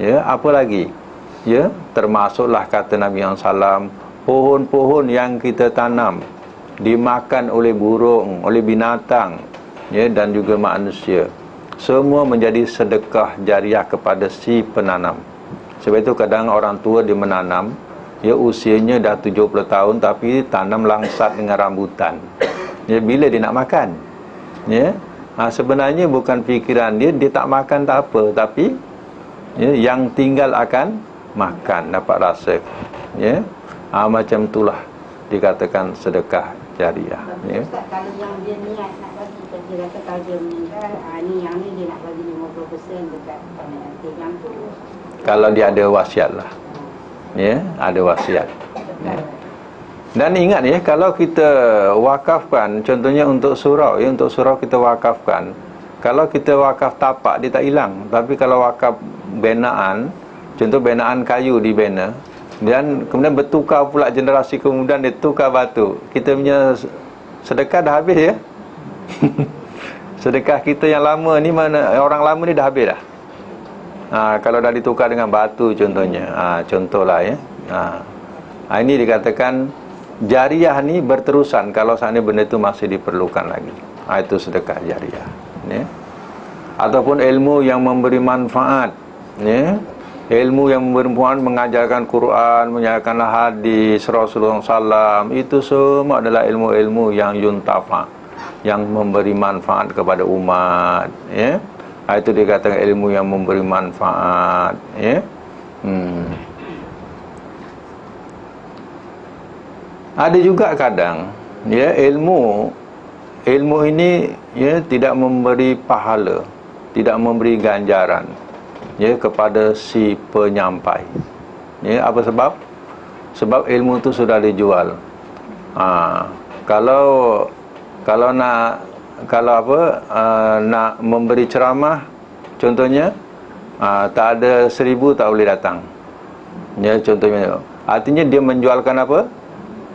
ya. Apa lagi, ya, termasuklah kata Nabi SAW, pohon-pohon yang kita tanam dimakan oleh burung, oleh binatang, ya, dan juga manusia, semua menjadi sedekah jariah kepada si penanam. Sebab itu kadang orang tua dia menanam, ya, usianya dah 70 tahun tapi tanam langsat dengan rambutan, ya. Bila dia nak makan, ya. Sebenarnya bukan fikiran dia tak makan tak apa, tapi, ya, yang tinggal akan makan, dapat rasa, ya. Macam itulah dikatakan sedekah jariah, ya. Ustaz, kalau yang dia niat nak bagi, dia kata kalau dia meninggal, yang ni dia nak bagi 50% dekat yang tu. Kalau dia ada wasiat lah, ya, ada wasiat, ya. Dan ingat, ya, kalau kita wakafkan, contohnya untuk surau, ya, untuk surau kita wakafkan. Kalau kita wakaf tapak, dia tak hilang. Tapi kalau wakaf binaan, contoh binaan kayu dibina, dan kemudian bertukar pula generasi kemudian, dia tukar batu, kita punya sedekah dah habis, ya. Sedekah kita yang lama ni, mana orang lama ni dah habis dah, Kalau dah ditukar dengan batu contohnya, contohlah ya. Ini dikatakan jariah ni berterusan kalau seandainya benda itu masih diperlukan lagi. Itu sedekah jariah, ya. Ataupun ilmu yang memberi manfaat, ya. Ilmu yang memberi manfaat, mengajarkan Quran, mengajarkan hadis Rasulullah SAW, itu semua adalah ilmu-ilmu yang yuntafa, yang memberi manfaat kepada umat, ya. Itu dikatakan ilmu yang memberi manfaat, ya. Ada juga kadang, ya, ilmu ini, ya, tidak memberi pahala, tidak memberi ganjaran, ya, kepada si penyampai. Ya, apa sebab? Sebab ilmu itu sudah dijual. Kalau nak memberi ceramah contohnya, tak ada 1000 tak boleh datang, ya, contohnya. Artinya dia menjualkan apa?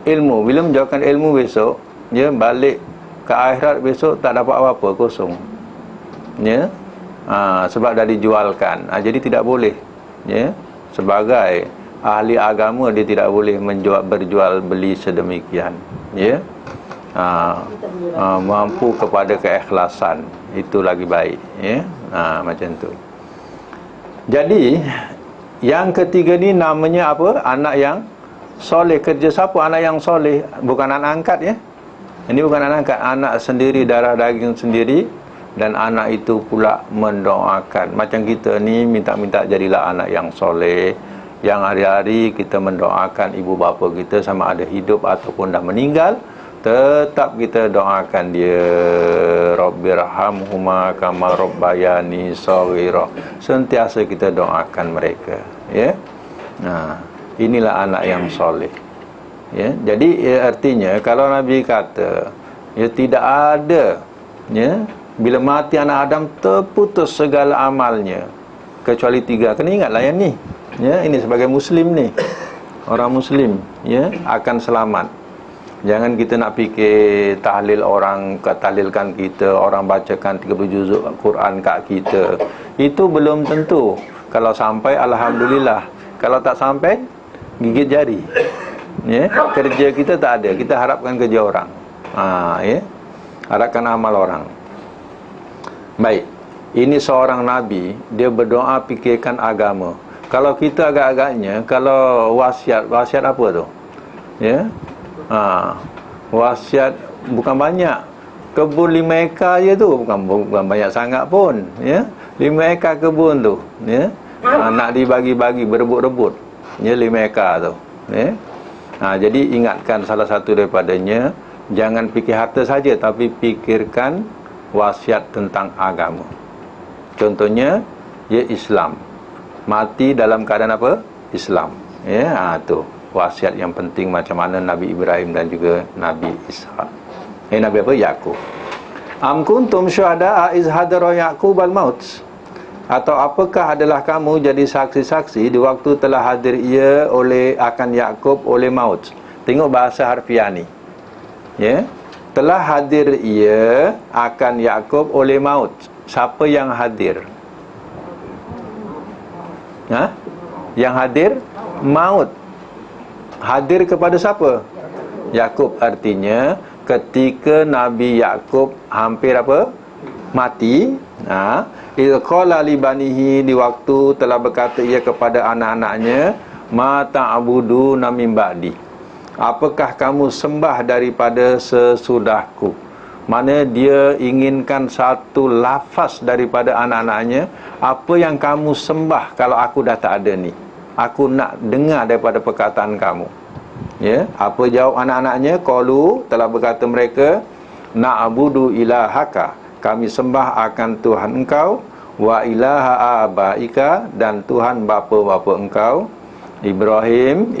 Ilmu. Bila menjualkan ilmu besok, dia balik ke akhirat besok tak dapat apa-apa, kosong, ya. Sebab dah dijualkan. Jadi tidak boleh, ya. Sebagai ahli agama dia tidak boleh berjual beli sedemikian, ya. Mampu kepada keikhlasan, itu lagi baik, ya. Macam tu. Jadi yang ketiga ni namanya apa? Anak yang soleh. Kerja siapa anak yang soleh? Bukan anak angkat, ya. Ini bukan anak angkat, anak sendiri, darah daging sendiri. Dan anak itu pula mendoakan. Macam kita ni minta-minta jadilah anak yang soleh, yang hari-hari kita mendoakan ibu bapa kita, sama ada hidup ataupun dah meninggal, tetap kita doakan dia. Rabbirhamhuma kama rabbayani shaghira. Sentiasa kita doakan mereka, ya. Inilah anak yang soleh, ya. Jadi artinya kalau Nabi kata, ya, tidak ada, ya, bila mati anak Adam terputus segala amalnya kecuali 3. Kena ingatlah yang ni, ya. Ini sebagai Muslim ni, orang Muslim, ya, akan selamat. Jangan kita nak fikir tahlil orang, tahlilkan kita, orang bacakan 30 juzuk Quran kat kita. Itu belum tentu. Kalau sampai, alhamdulillah. Kalau tak sampai, gigit jari, ya. Kerja kita tak ada, kita harapkan kerja orang, ya. Harapkan amal orang. Baik, ini seorang Nabi, dia berdoa fikirkan agama. Kalau kita agak-agaknya, kalau wasiat apa tu, ya. Wasiat bukan banyak, kebun 5 ekar je tu, bukan banyak sangat pun, ya. 5 ekar kebun tu, ya. Nak dibagi-bagi, berebut-rebut, ya, 5 ekar tu, ya. Jadi ingatkan salah satu daripadanya, jangan fikir harta saja, tapi fikirkan wasiat tentang agama. Contohnya, ya, Islam. Mati dalam keadaan apa? Islam, ya. Tu wasiat yang penting, macam mana Nabi Ibrahim dan juga Nabi Ishaq. Nabi apa? Yaqub. Am kuntum syuhada'a iz hadara Yaqub al-maut. Atau apakah adalah kamu jadi saksi-saksi di waktu telah hadir ia akan Yaqub oleh maut. Tengok bahasa harfiah ni, ya. Telah hadir ia akan Yaqub oleh maut. Siapa yang hadir? Yang hadir maut. Hadir kepada siapa? Yaqub. Artinya ketika Nabi Yaqub hampir apa? Mati. Qala li banihi, di waktu telah berkata ia kepada anak-anaknya, ma ta'buduna min ba'di. Apakah kamu sembah daripada sesudahku? Mana dia inginkan satu lafaz daripada anak-anaknya, apa yang kamu sembah kalau aku dah tak ada ni? Aku nak dengar daripada perkataan kamu. Ya, apa jawab anak-anaknya? Qalu, telah berkata mereka, na'budu ilahaka, kami sembah akan Tuhan engkau, wa ilaha abaika, dan Tuhan bapa-bapa engkau, Ibrahim,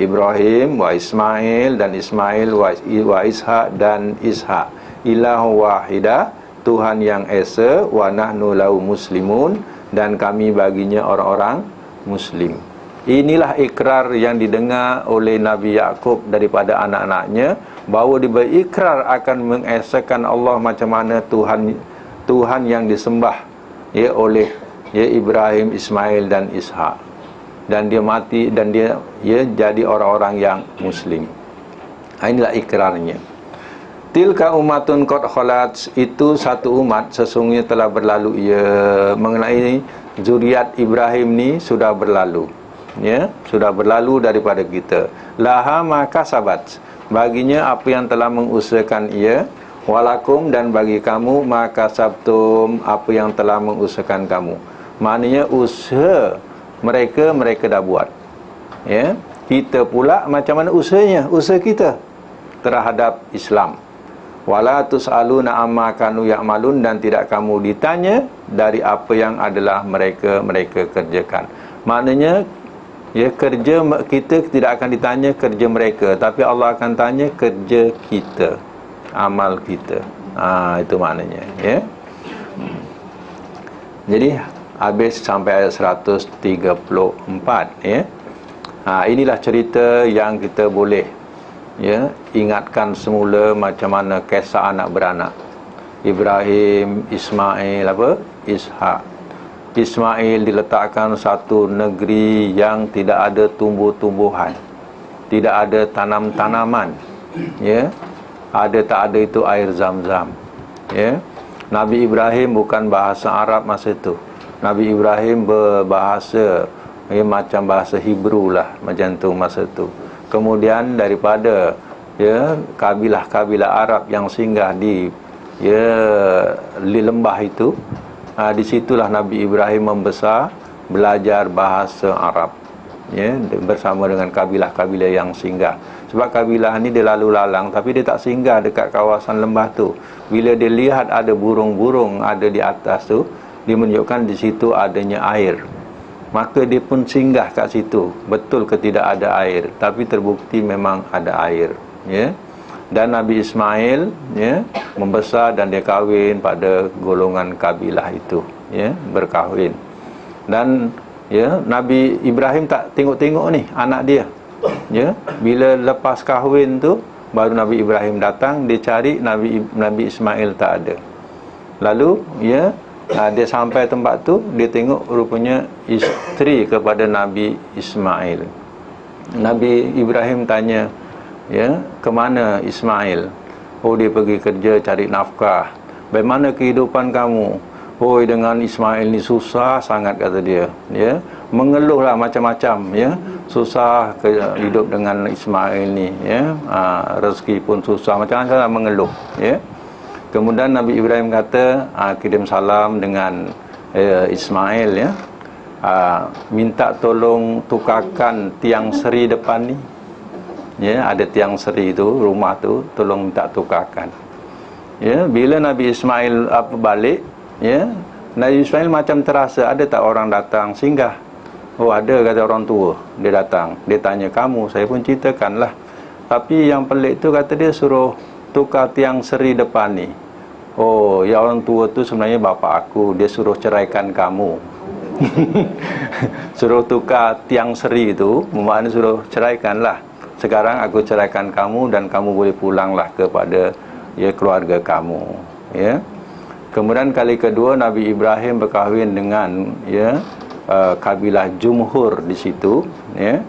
wa Ismail, dan Ismail, wa Ishaq, dan Ishaq. Ilahu wahidah, Tuhan yang esa, wa nahnu lahu muslimun, dan kami baginya orang-orang Muslim. Inilah ikrar yang didengar oleh Nabi Yaqub daripada anak-anaknya, bahawa dia berikrar akan mengesakan Allah macam mana Tuhan yang disembah, ya, oleh ya Ibrahim, Ismail dan Ishak. Dan dia mati dan dia jadi orang-orang yang muslim. Inilah ikrarnya. Tilka umatun qad khalat, itu satu umat sesungguhnya telah berlalu, ia mengenai zuriat Ibrahim ni sudah berlalu, ya, sudah berlalu daripada kita. Laha maka sabat, baginya apa yang telah mengusahakan ia, walakum dan bagi kamu maka sabtum, apa yang telah mengusahakan kamu. Maknanya usaha mereka dah buat, ya. Kita pula macam mana usahanya, usaha kita terhadap Islam. Wala tus'aluna amma kanu ya'malun, dan tidak kamu ditanya dari apa yang adalah mereka kerjakan. Maknanya, ya, kerja kita tidak akan ditanya kerja mereka, tapi Allah akan tanya kerja kita, amal kita. Itu maknanya, ya. Jadi habis sampai ayat 134, ya. Inilah cerita yang kita boleh, ya, ingatkan semula macam mana kisah anak beranak Ibrahim, Ismail, Ishak. Ismail diletakkan satu negeri yang tidak ada tumbuh-tumbuhan, tidak ada tanam-tanaman, ya. Tak ada itu air Zam-Zam, ya. Nabi Ibrahim bukan bahasa Arab masa itu. Nabi Ibrahim berbahasa, ya, macam bahasa Hebrew lah, macam tu masa tu. Kemudian daripada, ya, kabilah-kabilah Arab yang singgah di lembah itu, di situlah Nabi Ibrahim membesar, belajar bahasa Arab, ya, bersama dengan kabilah-kabilah yang singgah. Sebab kabilah ni dia lalu lalang, tapi dia tak singgah dekat kawasan lembah tu. Bila dia lihat ada burung-burung ada di atas tu, dia menunjukkan di situ adanya air, maka dia pun singgah kat situ. Betul ke tidak ada air, tapi terbukti memang ada air, ya. Dan Nabi Ismail, ya, membesar dan dia kahwin pada golongan kabilah itu, ya, berkahwin. Dan, ya, Nabi Ibrahim tak tengok-tengok ni anak dia, ya. Bila lepas kahwin tu baru Nabi Ibrahim datang, dia cari Nabi Ismail tak ada. Lalu, ya, dia sampai tempat tu, dia tengok rupanya isteri kepada Nabi Ismail. Nabi Ibrahim tanya, ya, ke mana Ismail? Oh, dia pergi kerja cari nafkah. Bagaimana kehidupan kamu? Oh, dengan Ismail ni susah sangat, kata dia, ya. Mengeluhlah macam-macam, ya. Susah hidup dengan Ismail ni, ya. Rezeki pun susah, macam-macam mengeluh, ya. Kemudian Nabi Ibrahim kata, kirim salam dengan Ismail, ya. Minta tolong tukarkan tiang seri depan ni, ya, ada tiang seri tu, rumah tu, tolong minta tukarkan, ya. Bila Nabi Ismail balik, ya, Nabi Ismail macam terasa ada tak orang datang singgah. Oh, ada, kata orang tua dia datang. Dia tanya kamu, saya pun ceritakanlah. Tapi yang pelik tu, kata dia suruh tukar tiang seri depan ni. Oh, ya, orang tua tu sebenarnya bapa aku, dia suruh ceraikan kamu. Suruh tukar tiang seri itu bermakna suruh ceraikanlah. Sekarang aku ceraikan kamu dan kamu boleh pulanglah kepada, ya, keluarga kamu, ya. Kemudian kali kedua Nabi Ibrahim berkahwin dengan, ya, kabilah Jumhur di situ, ya.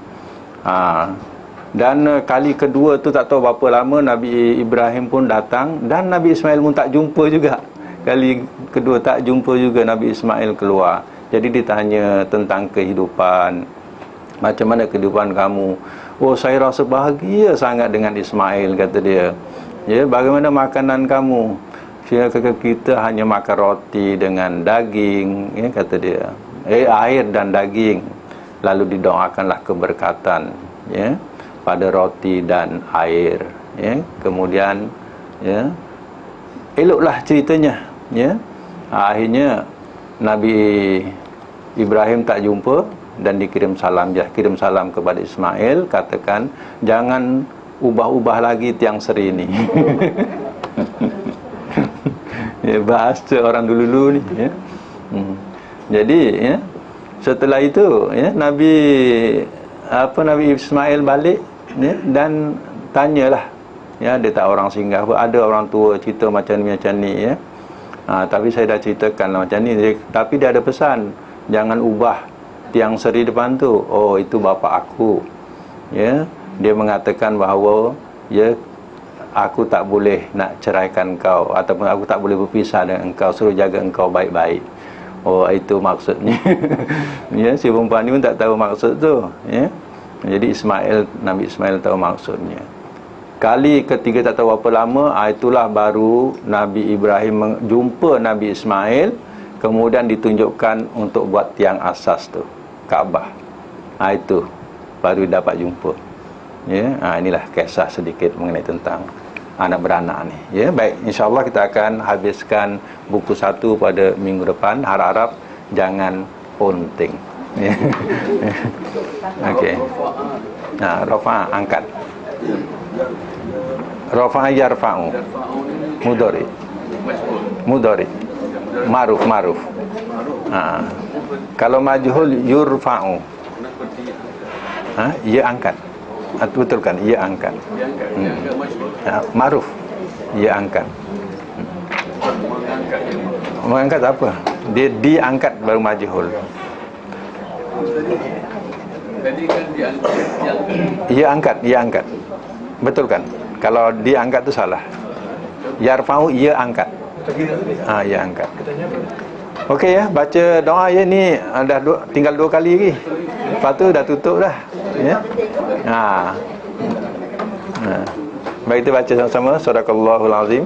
Dan kali kedua tu tak tahu berapa lama Nabi Ibrahim pun datang dan Nabi Ismail pun tak jumpa juga. Kali kedua tak jumpa juga, Nabi Ismail keluar. Jadi ditanya tentang kehidupan, macam mana kehidupan kamu? Oh, saya rasa bahagia sangat dengan Ismail, kata dia. Ya, bagaimana makanan kamu? Kita hanya makan roti dengan daging, ya, kata dia. Air dan daging. Lalu didoakanlah keberkatan, ya, pada roti dan air, ya. Kemudian, ya, eloklah ceritanya, ya. Akhirnya Nabi Ibrahim tak jumpa dan dikirim salam, kirim salam kepada Ismail, katakan jangan ubah-ubah lagi tiang seri ni. Ya, bahasa orang dulu-dulu ni, ya. Jadi, ya, setelah itu, ya, Nabi Ismail balik, ya, dan tanyalah, ya, ada tak orang singgah? Ada orang tua cerita macam ni, ya. Tapi saya dah ceritakan lah macam ni. Tapi dia ada pesan, jangan ubah tiang seri depan tu. Oh, itu bapa aku. Ya, dia mengatakan bahawa ya, aku tak boleh nak ceraikan kau, ataupun aku tak boleh berpisah dengan engkau, suruh jaga engkau baik-baik. Oh, itu maksudnya. Ya, si perempuan ni pun tak tahu maksud tu, ya. Jadi Nabi Ismail tahu maksudnya. Kali ketiga tak tahu berapa lama, itulah baru Nabi Ibrahim jumpa Nabi Ismail, kemudian ditunjukkan untuk buat tiang asas tu, Kaabah. Itu baru dapat jumpa. Ya, inilah kisah sedikit mengenai tentang anak beranak ni. Ya, baik, insya-Allah kita akan habiskan buku 1 pada minggu depan. Harap-harap jangan ponting. Ya. Okey. Nah, rafa angkat. Rafa yarfa'u. Mudhari. Mudhari. Maruf. Kalau majhul yurfa'u. Ia angkat. Betul kan? Ia angkat. Maruf. Ia angkat. Mengangkat apa? Dia diangkat baru majhul. Tadi kan diangkat. Ia angkat. Betul kan? Kalau diangkat tu salah. Yarfa'u ia angkat. Ia angkat. Okey ya, baca doa ya, ni tinggal 2 kali lagi. Lepas tu dah tutup dah. Ya. Baik, kita baca sama-sama. Sadaqallahul azim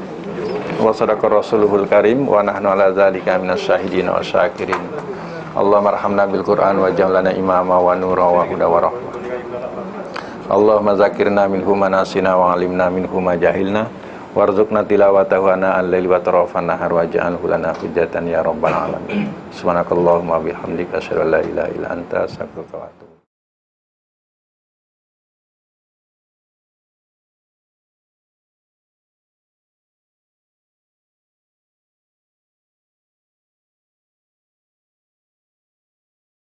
wa sadaqa rasuluhul karim wa nahnu ala zalika minasyahidin wa syakirin. Allahumma arhamna bil Qur'an wa ja'alna imama wa nura wa huda wa rahmah. Allahumma zakirna minhu ma nasina wa alimna minhu ma jahilna warzuqna tilawatahu ana al-laili wa tarafan nahar wa ja'alhu lana hujjatan ya rabbal alamin. Subhanakallahumma bihamdika asyhadu an la ilaha illa anta astaghfiruka wa atubu